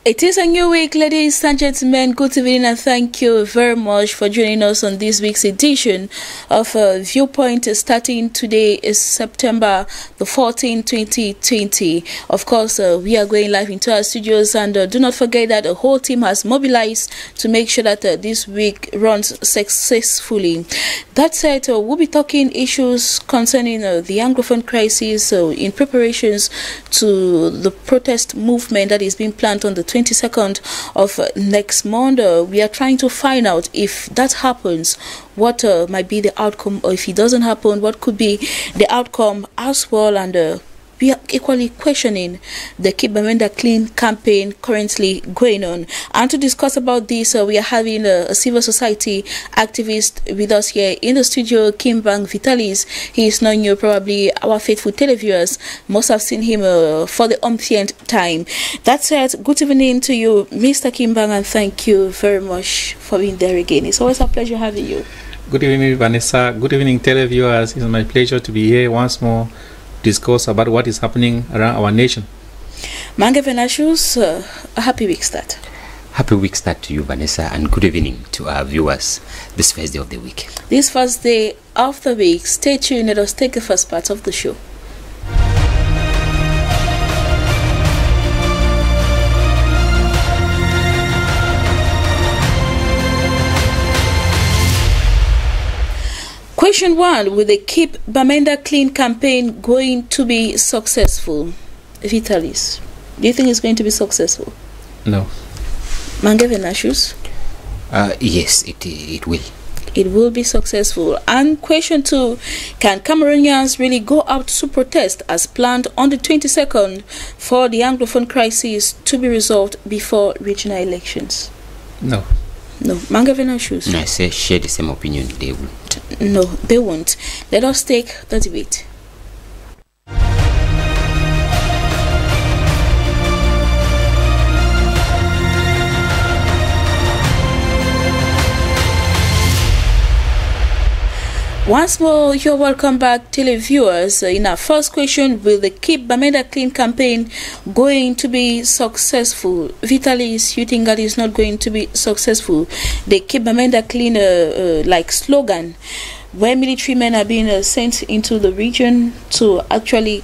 It is a new week, ladies and gentlemen. Good evening and thank you very much for joining us on this week's edition of Viewpoint. Starting today is September the 14th, 2020. Of course, we are going live into our studios, and do not forget that the whole team has mobilized to make sure that this week runs successfully. That said, we'll be talking issues concerning the Anglophone crisis in preparations to the protest movement that is being planned on the 22nd of next month. We are trying to find out if that happens, what might be the outcome, or if it doesn't happen, what could be the outcome as well. And we are equally questioning the Keep Bamenda Clean campaign currently going on. And to discuss about this, we are having a civil society activist with us here in the studio, Kimbang Vitalis. He is not new, probably our faithful televiewers must have seen him for the umpteenth time. That said, good evening to you, Mr. Kimbang, and thank you very much for being there again. It's always a pleasure having you. Good evening, Vanessa. Good evening, televiewers. It's my pleasure to be here once more, discuss about what is happening around our nation. Mange Venashus, a happy week start. Happy week start to you, Vanessa, and good evening to our viewers this first day of the week. This first day of the week, stay tuned. Let us take the first part of the show. Question 1, will the Keep Bamenda Clean campaign going to be successful? Vitalis, do you think it's going to be successful? No. Mange Venashus? Yes, it will. It will be successful. And question 2, can Cameroonians really go out to protest as planned on the 22nd for the Anglophone crisis to be resolved before regional elections? No. No. Mange Venashus? I say share the same opinion. They won't. No, they won't. Let us take the debate. Once more, you're welcome back, televiewers. In our first question, will the Keep Bamenda Clean campaign going to be successful? Vitalis, you think that is not going to be successful? The Keep Bamenda Clean like slogan, where military men are being sent into the region to actually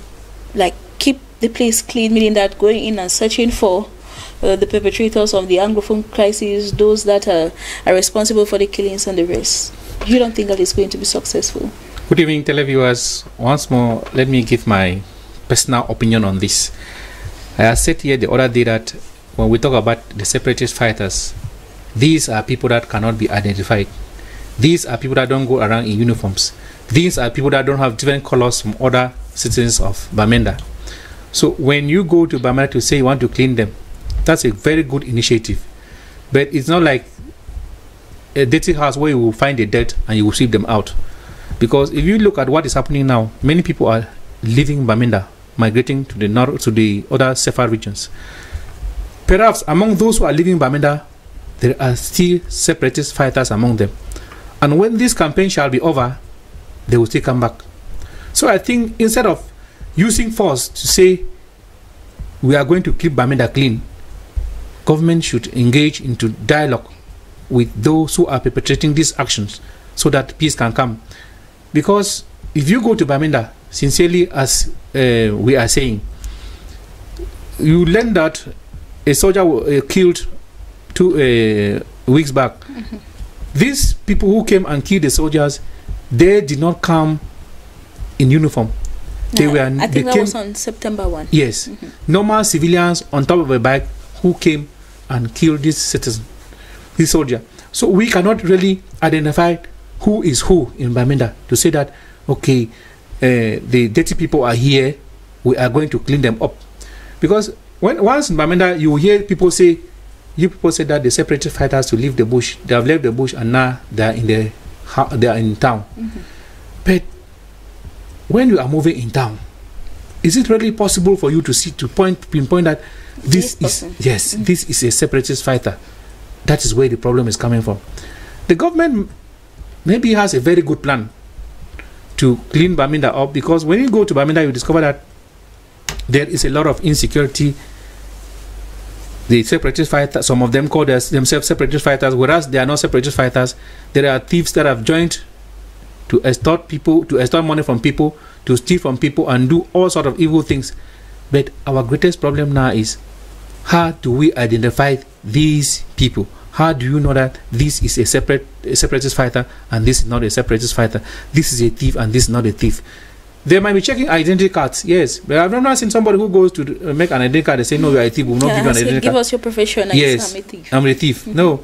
like keep the place clean, meaning that going in and searching for the perpetrators of the Anglophone crisis, those that are responsible for the killings and the rest. You don't think that it's going to be successful? Good evening, televiewers. Once more, let me give my personal opinion on this. I said here the other day that when we talk about the separatist fighters, these are people that cannot be identified. These are people that don't go around in uniforms. These are people that don't have different colors from other citizens of Bamenda. So when you go to Bamenda to say you want to clean them, that's a very good initiative. But it's not like a dirty house where you will find the dirt and you will sweep them out. Because if you look at what is happening now, many people are leaving Bamenda, migrating to the north, to the other safer regions. Perhaps among those who are leaving Bamenda, there are still separatist fighters among them. And when this campaign shall be over, they will still come back. So I think instead of using force to say we are going to keep Bamenda clean, government should engage into dialogue with those who are perpetrating these actions so that peace can come. Because if you go to Bamenda, sincerely as we are saying, you learn that a soldier killed 2 weeks back. Mm-hmm. These people who came and killed the soldiers, they did not come in uniform. They were, I think that was on September 1. Yes. Mm-hmm. Normal civilians on top of a bike who came and killed this citizen, this soldier. So we cannot really identify who is who in Bamenda to say that, okay, the dirty people are here, we are going to clean them up. Because once in Bamenda, you hear people say, that the separatist fighters to leave the bush, they have left the bush and now they are in town. Mm-hmm. But when you are moving in town, is it really possible for you to see, to pinpoint that this is, yes, mm-hmm. this is a separatist fighter? That is where the problem is coming from. The government maybe has a very good plan to clean Bamenda up, because when you go to Bamenda, you discover that there is a lot of insecurity the separatist fighters, some of them call themselves separatist fighters, whereas they are not separatist fighters. There are thieves that have joined to extort people, to extort money from people, to steal from people, and do all sort of evil things. But our greatest problem now is, how do we identify these people? How do you know that this is a separatist fighter and this is not a separatist fighter? This is a thief and this is not a thief. They might be checking identity cards, yes, but I've not seen somebody who goes to make an identity card and say, no, you are a thief, we will not give you an identity card. Give us your profession and yes, I'm a thief. I'm a thief. No,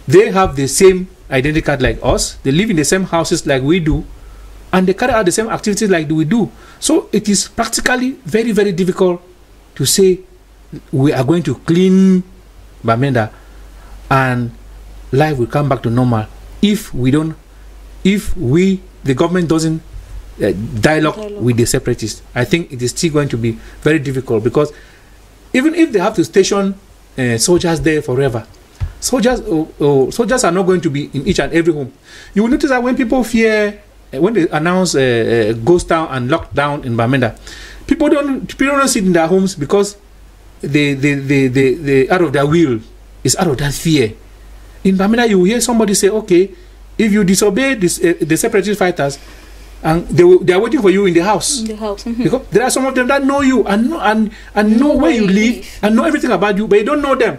they have the same identity card like us. They live in the same houses like we do, and they carry out the same activities like we do. So it is practically very, very difficult to say we are going to clean Bamenda and life will come back to normal if the government doesn't dialogue with the separatists. I think it is still going to be very difficult, because even if they have to station soldiers there forever, soldiers are not going to be in each and every home. You will notice that when people fear, when they announce ghost town and lockdown in Bamenda, people don't sit in their homes because they out of their will. It's out of that fear. In Bamenda, you will hear somebody say, okay, if you disobey this, the separatist fighters, and they are waiting for you in the house. In the house. Because there are some of them that know you and know where you live and know everything about you, but you don't know them.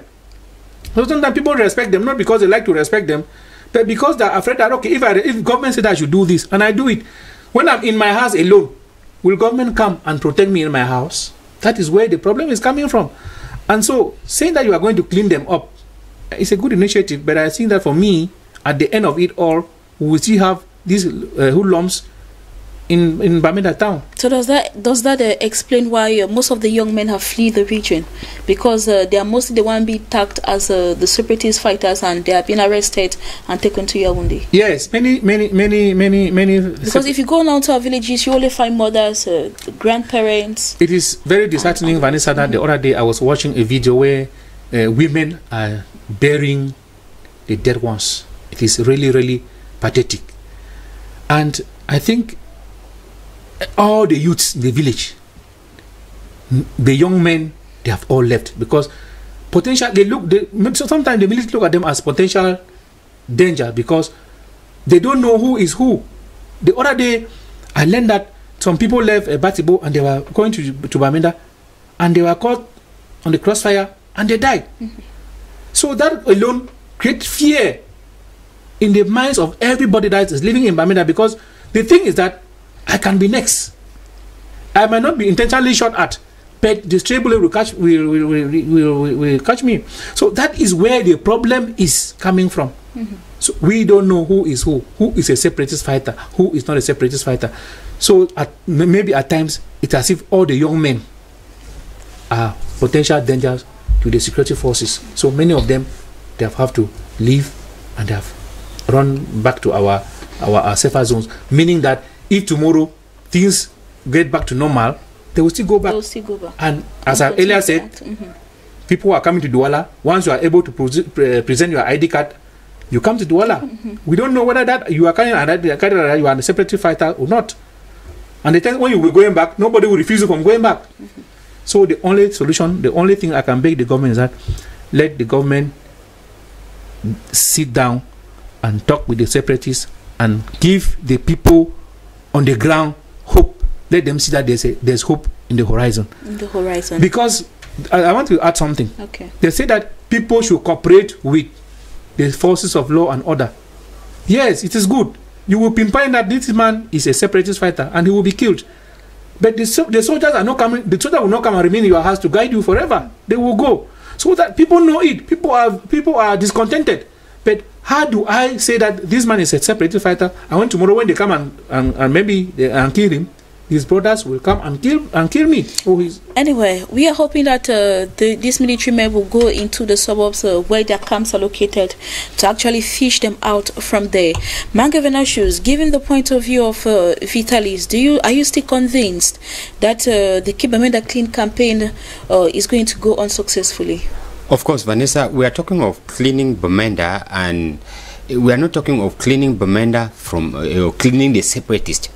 So sometimes people respect them, not because they like to respect them, but because they're afraid that, okay, if government said I should do this, and I do it, when I'm in my house alone, will government come and protect me in my house? That is where the problem is coming from. And so saying that you are going to clean them up, it's a good initiative, but I think that for me, at the end of it all, we will still have these hoodlums in Bamenda town. So does that explain why most of the young men have fled the region? Because they are mostly the one being tagged as the separatist fighters, and they have been arrested and taken to Yaoundé. Yes, many. Because if you go now to our villages, you only find mothers, grandparents. It is very disheartening, Vanessa, that the other day I was watching a video where women are burying the dead ones. It is really, really pathetic. And I think all the youths in the village, the young men, they have all left, because potential, sometimes the military look at them as potential danger, because they don't know who is who. The other day I learned that some people left Batibo and they were going to Bamenda, and they were caught on the crossfire and they died. So that alone creates fear in the minds of everybody that is living in Bamenda, because the thing is that I can be next. I might not be intentionally shot at, but the stray bullet will catch me. So that is where the problem is coming from. So we don't know who is is a separatist fighter, who is not a separatist fighter. So maybe at times it's as if all the young men are potential dangers to the security forces. So many of them, they have to leave and they have run back to our safer zones, meaning that if tomorrow things get back to normal, they will still go back. And as I earlier said, people are coming to Douala. Once you are able to present your ID card, you come to Douala. We don't know whether that you are carrying an ID card, you are a separatist fighter or not. And the time when you will be going back, nobody will refuse you from going back. So the only solution, the only thing I can beg the government is that let the government sit down and talk with the separatists and give the people on the ground hope. Let them see that there's hope in the horizon. Because I want to add something. Okay. They say that people should cooperate with the forces of law and order. Yes, it is good. You will pinpoint that this man is a separatist fighter and he will be killed. But the soldiers are not coming. The soldiers will not come and remain in your house to guide you forever. They will go. So that people know it. People are discontented. But how do I say that this man is a separatist fighter? I want tomorrow when they come and maybe kill him, his brothers will come and kill me. Anyway, we are hoping that these military men will go into the suburbs where their camps are located to actually fish them out from there. Mange Venashus, given the point of view of Vitalis, are you still convinced that the Keep Bamenda Clean campaign is going to go on successfully? Of course, Vanessa, we are talking of cleaning Bamenda, and we are not talking of cleaning Bamenda from cleaning the separatists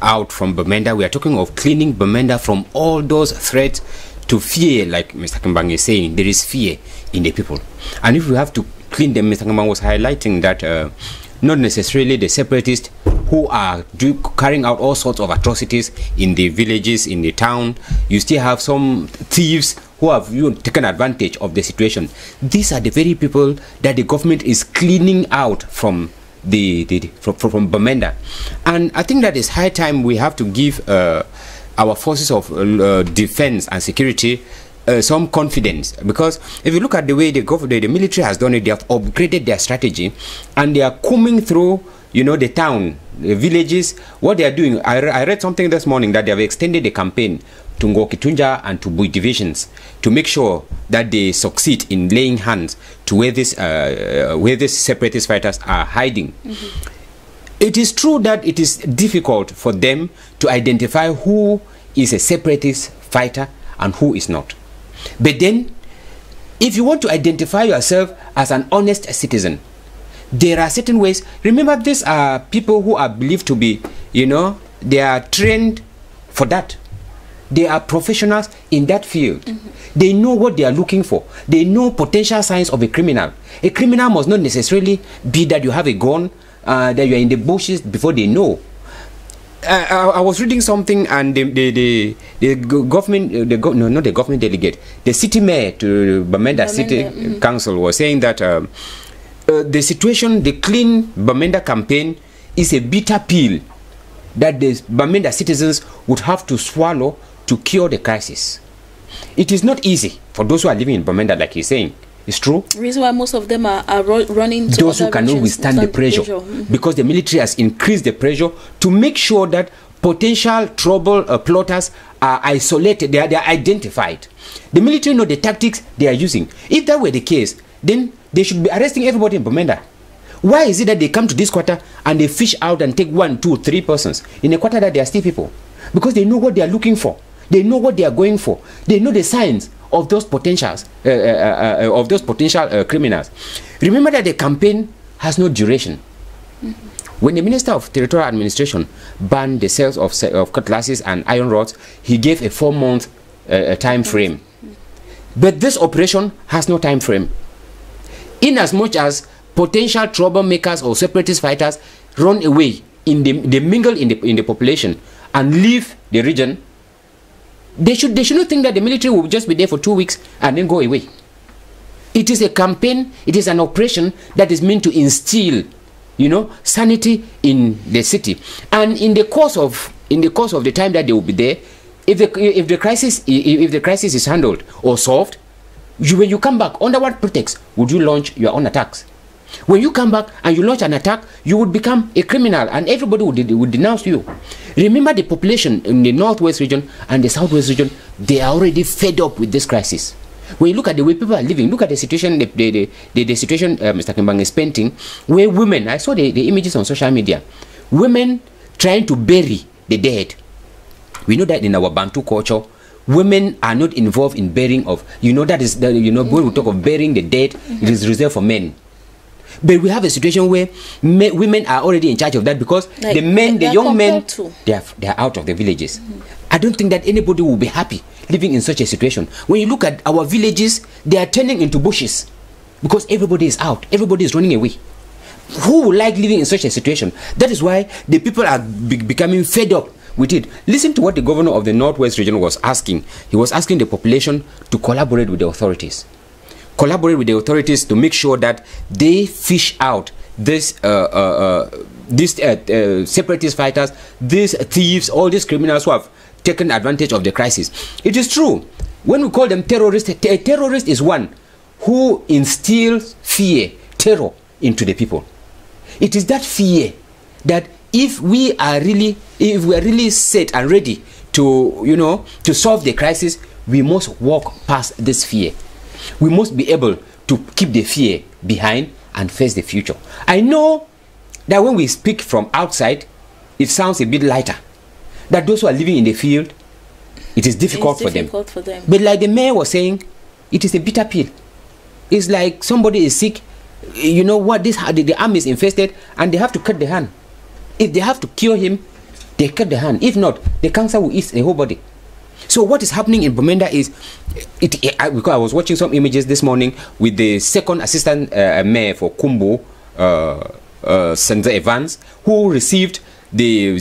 out from Bamenda. We are talking of cleaning Bamenda from all those threats to fear, like Mr. Kimbang is saying, there is fear in the people. And if we have to clean them, Mr. Kimbang was highlighting that not necessarily the separatists who are carrying out all sorts of atrocities in the villages, in the town. You still have some thieves who have taken advantage of the situation. These are the very people that the government is cleaning out from from Bamenda. And I think that it's high time we have to give our forces of defense and security some confidence, because if you look at the way the military has done it, they have upgraded their strategy and they are combing through, you know, the town, the villages. What they are doing, I read something this morning that they have extended the campaign to Ngokitunja and to Bui divisions to make sure that they succeed in laying hands to where these separatist fighters are hiding. It is true that it is difficult for them to identify who is a separatist fighter and who is not. But then, if you want to identify yourself as an honest citizen, there are certain ways. Remember, these are people who are believed to be, you know, they are trained for that. They are professionals in that field. They know what they are looking for. They know potential signs of a criminal. A criminal must not necessarily be that you have a gun, that you are in the bushes before they know. I was reading something, and the government, no, not the government delegate, the city mayor to Bamenda City Council was saying that the situation, the Clean Bamenda campaign is a bitter pill that the Bamenda citizens would have to swallow to cure the crisis. It is not easy for those who are living in Bamenda, like he's saying. It's true. The reason why most of them are running to those who cannot withstand the pressure, because the military has increased the pressure to make sure that potential trouble plotters are isolated, they are identified. The military know the tactics they are using. If that were the case, then they should be arresting everybody in Bamenda. Why is it that they come to this quarter and they fish out and take 1, 2, 3 persons in a quarter that they are still people? Because they know what they are looking for. They know what they are going for. They know the signs of those potentials, criminals. Remember that the campaign has no duration. When the Minister of Territorial Administration banned the sales of cutlasses and iron rods, he gave a 4-month time frame. But this operation has no time frame. In as much as potential troublemakers or separatist fighters run away, they mingle in the population and leave the region, they should not think that the military will just be there for 2 weeks and then go away. It is a campaign, it is an operation that is meant to instill, you know, sanity in the city. And in the course of the time that they will be there, if the crisis is handled or solved, when you come back, under what pretext would you launch your own attacks? When you come back and you launch an attack, you would become a criminal and everybody would denounce you. Remember, the population in the northwest region and the southwest region, they are already fed up with this crisis. When you look at the way people are living, look at the situation, the situation Mr. Kimbang is painting, where women, I saw the images on social media, women trying to bury the dead. We know that in our Bantu culture, women are not involved in burying of, you know, that is, when we talk of burying the dead, it is reserved for men. But we have a situation where women are already in charge of that, because like the young men, they are out of the villages. I don't think that anybody will be happy living in such a situation. When you look at our villages, they are turning into bushes because everybody is out, everybody is running away. Who would like living in such a situation? That is why the people are becoming fed up with it. Listen to what the governor of the Northwest region was asking. He was asking the population to collaborate with the authorities. Collaborate with the authorities to make sure that they fish out these separatist fighters, these thieves, all these criminals who have taken advantage of the crisis. It is true, when we call them terrorists, a terrorist is one who instills fear, terror into the people. It is that fear that if we are really set and ready to, you know, to solve the crisis, we must walk past this fear. We must be able to keep the fear behind and face the future. I know that when we speak from outside, it sounds a bit lighter. That those who are living in the field, it is difficult for them. But like the mayor was saying, it is a bitter pill. It's like somebody is sick, you know what, the arm is infested and they have to cut the hand. If they have to cure him, they cut the hand. If not, the cancer will eat the whole body. So what is happening in Bamenda is, because I was watching some images this morning with the second assistant mayor for Kumbu, Senza Evans, who received the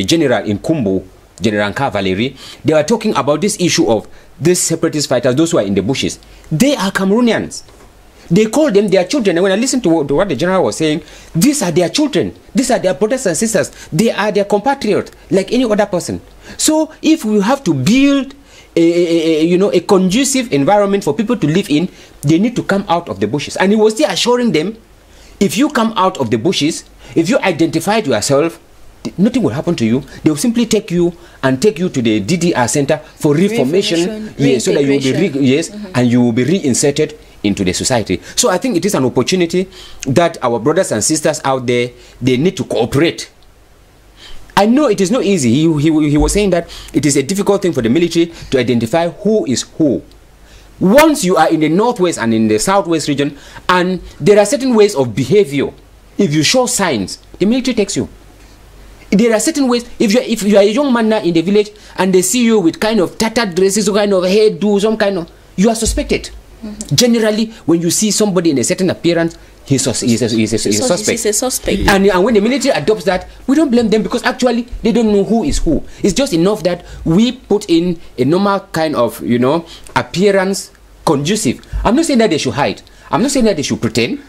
general in Kumbu, General Nka Valerie. They were talking about this issue of these separatist fighters, those who are in the bushes. They are Cameroonians. They call them their children. And when I listened to what the general was saying, these are their children. These are their brothers and sisters. They are their compatriots, like any other person. So if we have to build a conducive environment for people to live in, they need to come out of the bushes. And he was still assuring them, if you come out of the bushes, if you identify yourself, nothing will happen to you. They will simply take you to the DDR center for reformation, yes, so that you will be and you will be reinserted into the society. So I think it is an opportunity that our brothers and sisters out there, they need to cooperate. I know it is not easy. He was saying that it is a difficult thing for the military to identify who is who. Once you are in the northwest and in the southwest region, and there are certain ways of behavior, if you show signs, the military takes you. There are certain ways, if you are a young man now in the village and they see you with kind of tattered dresses, some kind of hairdo, some kind of, you are suspected. Generally, when you see somebody in a certain appearance, he's a suspect. And when the military adopts that, we don't blame them, because actually they don't know who is who. It's just enough that we put in a normal kind of, appearance conducive. I'm not saying that they should hide. I'm not saying that they should pretend.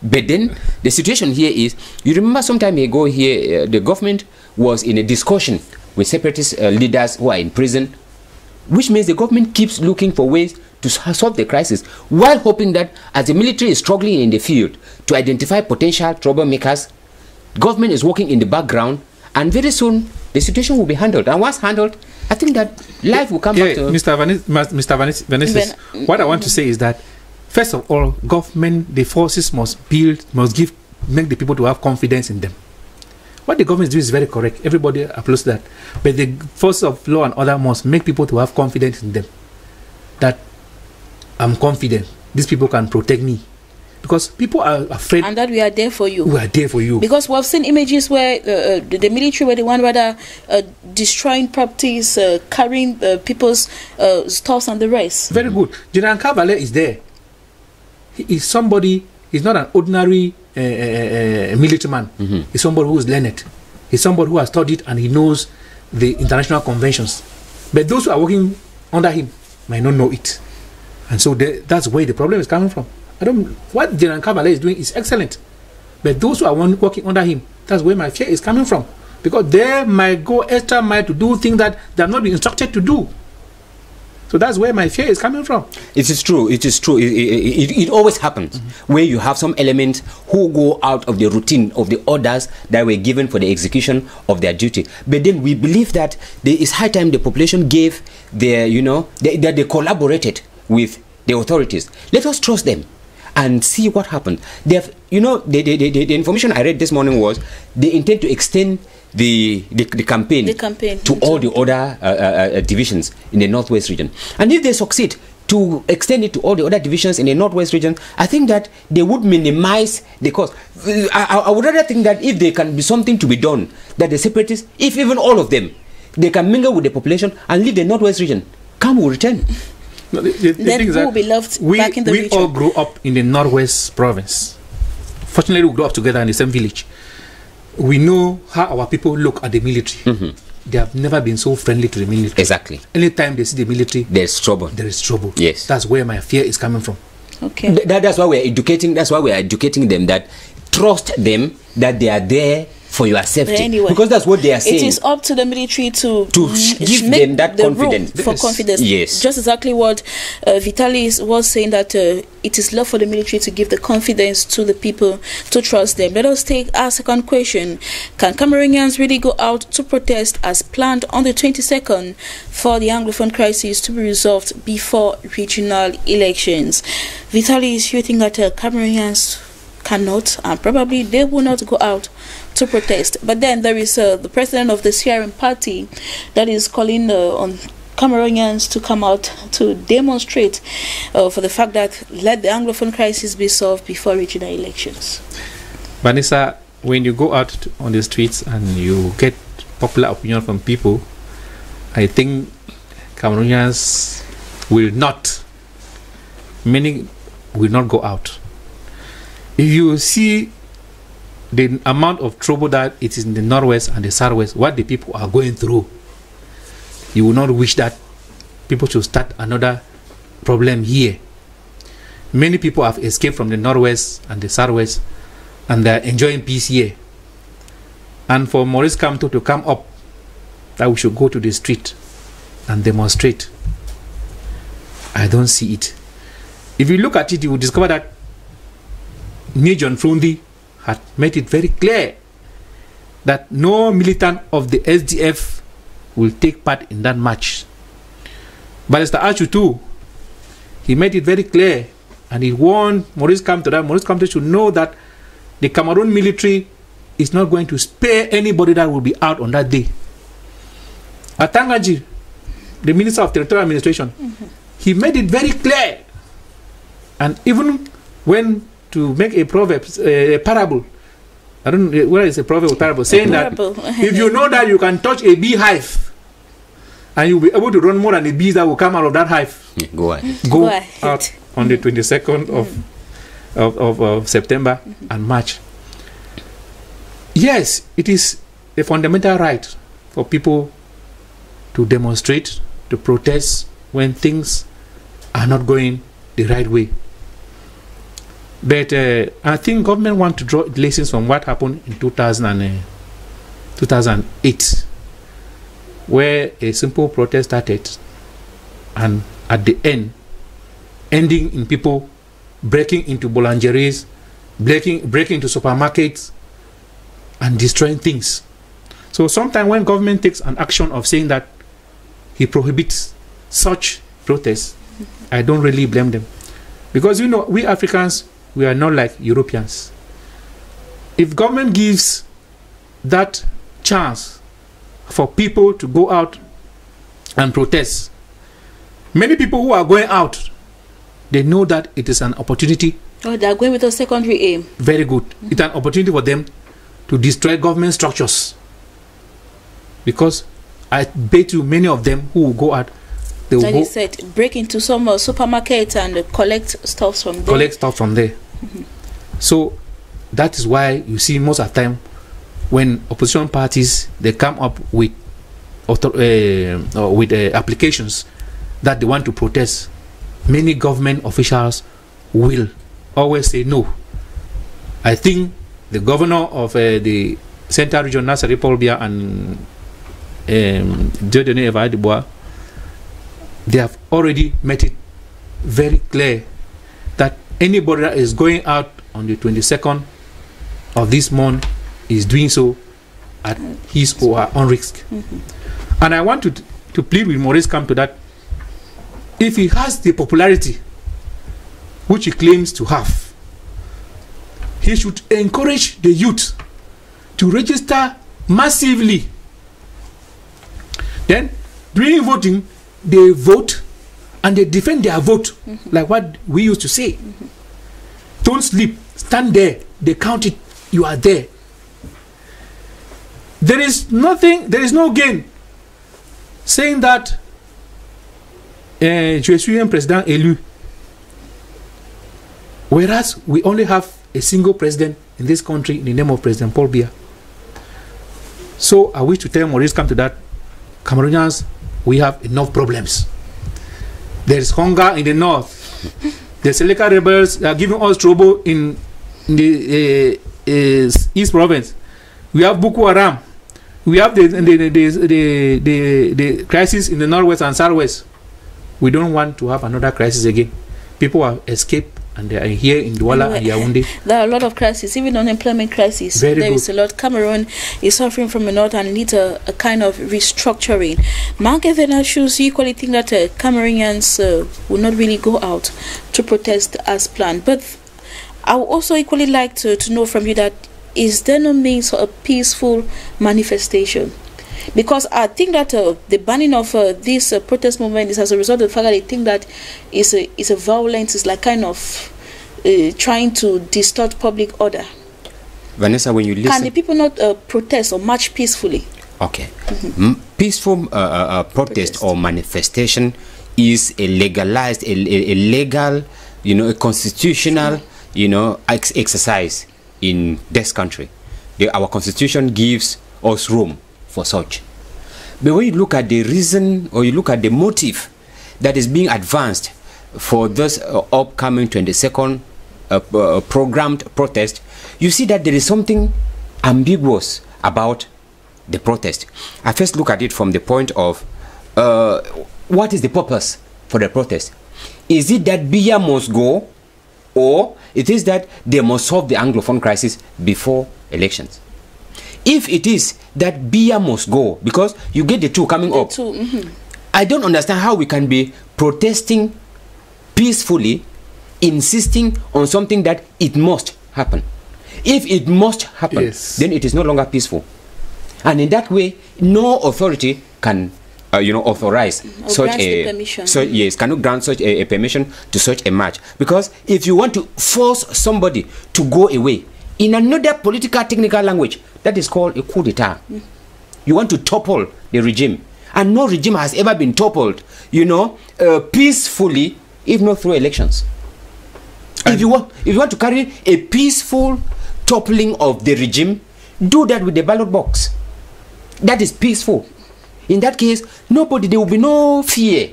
But then the situation here is, you remember some time ago here, the government was in a discussion with separatist leaders who are in prison, which means the government keeps looking for ways to solve the crisis, while hoping that as the military is struggling in the field to identify potential troublemakers, government is working in the background, and very soon the situation will be handled. And once handled, I think that life will come back to... Mr. Vanessa, what I want to say is that, first of all, government, the forces must make the people to have confidence in them. What the government is doing is very correct. Everybody applauds that. But the forces of law and order must make people to have confidence in them. That I'm confident these people can protect me, because people are afraid, and that we are there for you. We are there for you, because we've seen images where the military were the one rather destroying properties, carrying people's stuffs and the rest. Very good. General Nka is there. He is somebody. He's not an ordinary military man. He's somebody who is learned. He's somebody who has studied and he knows the international conventions. But those who are working under him might not know it. And so that's where the problem is coming from. What General Nka is doing is excellent. But those who are working under him, that's where my fear is coming from. Because they might go extra mile to do things that they have not been instructed to do. So that's where my fear is coming from. It is true. It is true. It always happens where you have some elements who go out of the routine of the orders that were given for the execution of their duty. But then we believe that there is high time the population gave their, that they collaborated with the authorities. Let us trust them and see what happened. They have, the information I read this morning was they intend to extend the campaign to all the other divisions in the northwest region. And if they succeed to extend it to all the other divisions in the northwest region, I think that they would minimize the cost. I would rather think that if there can be something to be done, that the separatists, if even all of them, they can mingle with the population and leave the northwest region, come will return. No, the thing is that will be left back in the region. We all grew up in the northwest province. Fortunately, we grew up together in the same village. We know how our people look at the military. They have never been so friendly to the military. Exactly. Anytime they see the military, there's trouble. There is trouble. Yes. That's where my fear is coming from. Okay. That's why we're educating. That's why we're educating them, that trust them, that they are there for your safety. Anyway, because that's what they are saying. It is up to the military to give them that confidence. For confidence. Yes. Just exactly what Vitalis was saying, that it is love for the military to give the confidence to the people to trust them. Let us take our second question. Can Cameroonians really go out to protest as planned on the 22nd for the Anglophone crisis to be resolved before regional elections? Vitalis, you think that Cameroonians cannot, and probably they will not go out to protest? But then there is the president of the CRM party that is calling on Cameroonians to come out to demonstrate for the fact that let the Anglophone crisis be solved before regional elections. Vanessa, when you go out on the streets and you get popular opinion from people, I think Cameroonians will not, many will not go out. If you see the amount of trouble that it is in the northwest and the southwest, what the people are going through, you will not wish that people should start another problem here. Many people have escaped from the northwest and the southwest, and they are enjoying peace here. And for Maurice Kamto to come up that we should go to the street and demonstrate, I don't see it. If you look at it, you will discover that Major Frundi had made it very clear that no militant of the SDF will take part in that march. But Mr. Achu too, he made it very clear, and he warned Maurice Kamto that Maurice Kamto should know that the Cameroon military is not going to spare anybody that will be out on that day. Atangaji, the Minister of Territorial Administration, he made it very clear, and even when to make a proverb, a parable, I don't know whether it's a proverb or parable, saying that if you know that you can touch a beehive and you'll be able to run more than the bees that will come out of that hive, go out on the 22nd of September and March. Yes, it is a fundamental right for people to demonstrate, to protest when things are not going the right way. But I think government want to draw lessons from what happened in 2008, where a simple protest started, and at the end, ending in people breaking into boulangeries, breaking into supermarkets, and destroying things. So sometimes when government takes an action of saying that he prohibits such protests, I don't really blame them. Because, you know, we Africans, we are not like Europeans. If government gives that chance for people to go out and protest, many people who are going out, they know that it is an opportunity. Oh, they are going with a secondary aim. Very good. It's an opportunity for them to destroy government structures. Because I bet you many of them who will go out, they will go, said, break into some supermarkets and collect stuff from there. Collect stuff from there. So that is why you see most of the time when opposition parties, they come up with applications that they want to protest, many government officials will always say no. I think the governor of the Central Region, Nasser Polbia, and Dieudonné Evadebois, they have already made it very clear that anybody that is going out on the 22nd of this month is doing so at his or her own risk. And I want to plead with Maurice Kamto that if he has the popularity which he claims to have, he should encourage the youth to register massively. Then during voting, they vote and they defend their vote, like what we used to say. Don't sleep, stand there, they count it, you are there. There is nothing, there is no gain saying that je suis un président élu, whereas we only have a single president in this country in the name of President Paul Biya. So I wish to tell Maurice Kamto that Cameroonians, we have enough problems. There is hunger in the north. The Seleka rebels are giving us trouble in the East Province. We have Boko Haram. We have the crisis in the northwest and southwest. We don't want to have another crisis again. People have escaped and they are here in Douala and Yaoundé. There are a lot of crises, even unemployment crisis. There is a lot. Cameroon is suffering from a lot and needs a kind of restructuring. Mark Evenashus, you equally think that Cameroonians will not really go out to protest as planned. But I would also equally like to know from you that is there no means for a peaceful manifestation? Because I think that the banning of this protest movement is as a result of the fact that they think that it's a violence, it's like kind of trying to distort public order. Vanessa, when you listen... Can the people not protest or march peacefully? Okay. peaceful protest or manifestation is a legalized, a legal, you know, a constitutional, you know, exercise in this country. Our constitution gives us room for such. But when you look at the reason, or you look at the motive that is being advanced for this upcoming 22nd programmed protest, you see that there is something ambiguous about the protest. I first look at it from the point of what is the purpose for the protest? Is it that Biya must go, or it is that they must solve the Anglophone crisis before elections? If it is that Biya must go, because you get the two coming up, I don't understand how we can be protesting peacefully, insisting on something that it must happen. If it must happen, then it is no longer peaceful. And in that way, no authority can you know, authorize such a permission. So yes, cannot grant such a permission to such a march. Because if you want to force somebody to go away, in another political technical language, that is called a coup d'etat. You want to topple the regime, and no regime has ever been toppled, you know, peacefully, if not through elections. If you want to carry a peaceful toppling of the regime, do that with the ballot box. That is peaceful. In that case, nobody, there will be no fear.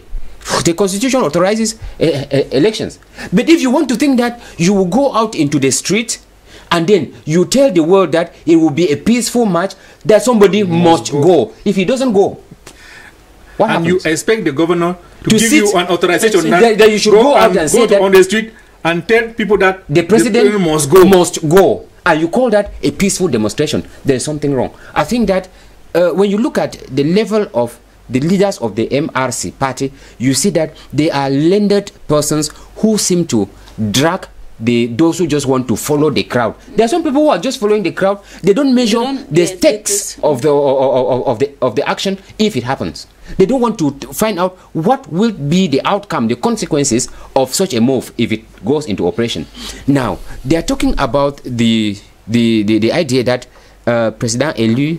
The constitution authorizes elections. But if you want to think that you will go out into the street and then you tell the world that it will be a peaceful march, that somebody must go. If he doesn't go, what happens? And you expect the governor to give you an authorization that you should go out and say that on the street and tell people that the president must go. And you call that a peaceful demonstration. There is something wrong. I think that when you look at the level of the leaders of the MRC party, you see that they are landed persons who seem to drag those who just want to follow the crowd. There are some people who are just following the crowd. They don't measure the stakes of the action if it happens. They don't want to find out what will be the outcome, the consequences of such a move if it goes into operation. Now they are talking about the idea that President Elu,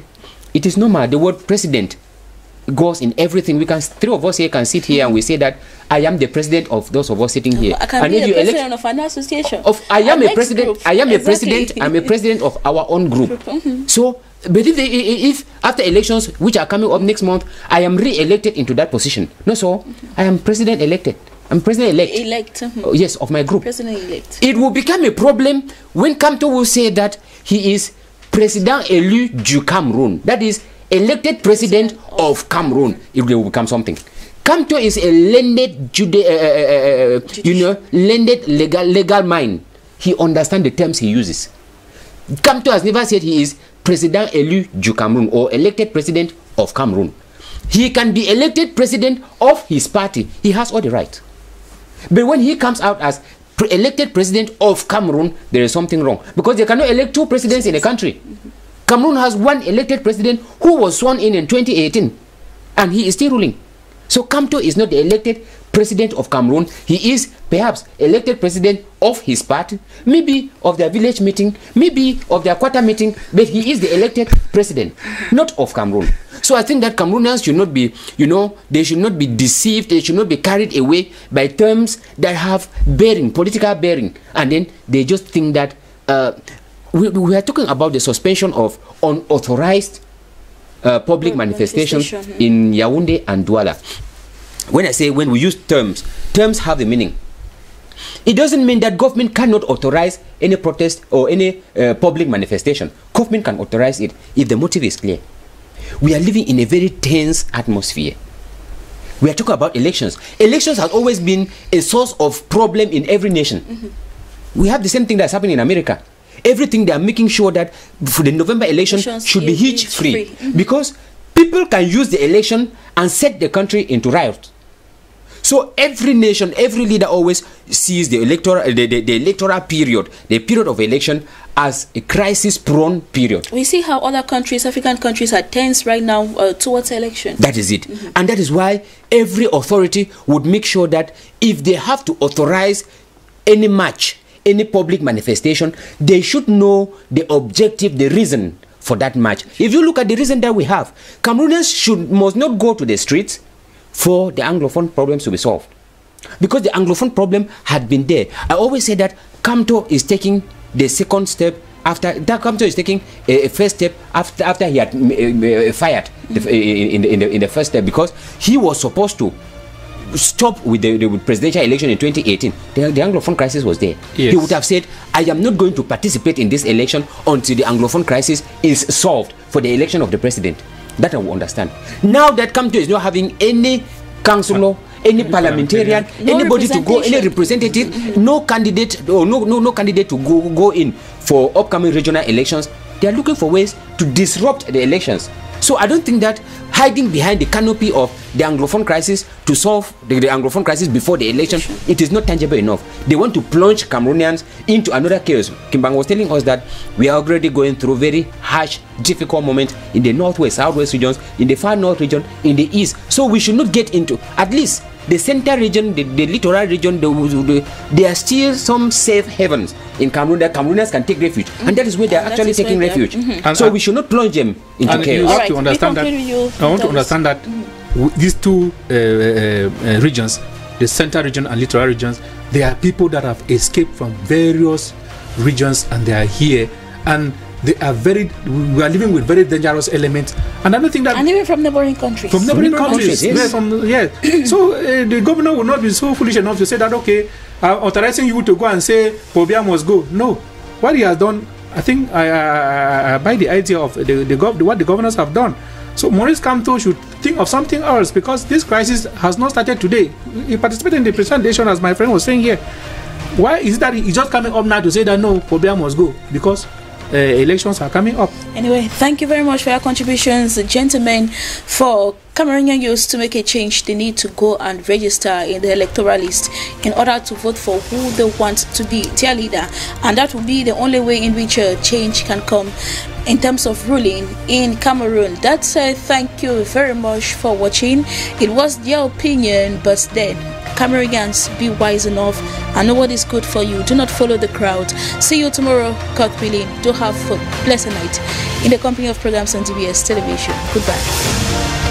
it is normal. The word president goes in everything. We can, three of us here can sit here and we say that I am the president of those of us sitting here. I can be a president of an association. I am a president. I am a president. I'm a president of our own group. So, but if after elections, which are coming up next month, I am re-elected into that position. No, so I am president elected. I'm president-elect. Yes, of my group. President-elect. It will become a problem when Kamto will say that he is President élu du Cameroon. That is elected president of Cameroon. It will become something. Kamto is a landed, landed legal mind. He understands the terms he uses. Kamto has never said he is President élu du Cameroon or elected president of Cameroon. He can be elected president of his party. He has all the right. But when he comes out as elected president of Cameroon, there is something wrong. Because they cannot elect two presidents in a country. Cameroon has one elected president who was sworn in 2018. And he is still ruling. So Kamto is not the elected president of Cameroon. He is perhaps elected president of his party, maybe of their village meeting, maybe of their quarter meeting, but he is the elected president, not of Cameroon. So I think that Cameroonians should not be, they should not be deceived, they should not be carried away by terms that have bearing, political bearing, and then they just think that we are talking about the suspension of unauthorized public manifestations in Yaoundé and Douala. When we use terms have a meaning. It doesn't mean that government cannot authorize any protest or any public manifestation. Government can authorize it if the motive is clear. We are living in a very tense atmosphere. We are talking about elections. Elections has always been a source of problem in every nation. We have the same thing that's happening in America. Everything they are making sure that for the November election should be hitch-free. Because people can use the election and set the country into riot. So every nation, every leader always sees the electoral period, the period of election, as a crisis-prone period. We see how other countries, African countries, are tense right now towards election. That is it. And that is why every authority would make sure that if they have to authorize any march, any public manifestation, they should know the objective, the reason for that match. If you look at the reason that we have, Cameroonians must not go to the streets for the Anglophone problems to be solved. Because the Anglophone problem had been there. I always say that Kamto is taking the second step after that. Kamto is taking a first step after he had fired in the first step, because he was supposed to stop with the presidential election in 2018. The Anglophone crisis was there. Yes. He would have said, I am not going to participate in this election until the Anglophone crisis is solved for the election of the president. That I will understand. Now that Kamto is not having any councillor, any parliamentarian, anybody to go, any representative, no candidate, or no candidate to go in for upcoming regional elections, they are looking for ways to disrupt the elections. So I don't think that hiding behind the canopy of the Anglophone crisis to solve the Anglophone crisis before the election, it is not tangible enough. They want to plunge Cameroonians into another chaos. Kimbang was telling us that we are already going through very harsh, difficult moments in the northwest, southwest regions, in the far north region, in the east. So we should not get into, at least the center region, the littoral region, there are still some safe havens in Cameroon that Cameroonians can take refuge, and that is where they are actually taking refuge. So we should not plunge them into chaos. You have to understand that. I want to understand that these two regions, the center region and littoral regions, they are people that have escaped from various regions and they are here, and we are living with very dangerous elements. And I don't think that, and even from neighboring countries. From neighboring countries, yes. So the governor will not be so foolish enough to say that, okay, authorizing you to go and say Pobia must go. No, what he has done, I think I buy the idea of what the governors have done. So Maurice Kamto should think of something else, because this crisis has not started today. He participated in the presentation, as my friend was saying here. Why is that he's just coming up now to say that no, Pobia must go? Because elections are coming up. Anyway, thank you very much for your contributions, gentlemen. For Cameroonian youth to make a change, they need to go and register in the electoral list in order to vote for who they want to be their leader, and that will be the only way in which change can come in terms of ruling in Cameroon. That's thank you very much for watching. It was their opinion, but then Cameroonians, be wise enough and know what is good for you. Do not follow the crowd. See you tomorrow, God willing. Do have a blessed night in the company of programs on DBS Television. Goodbye.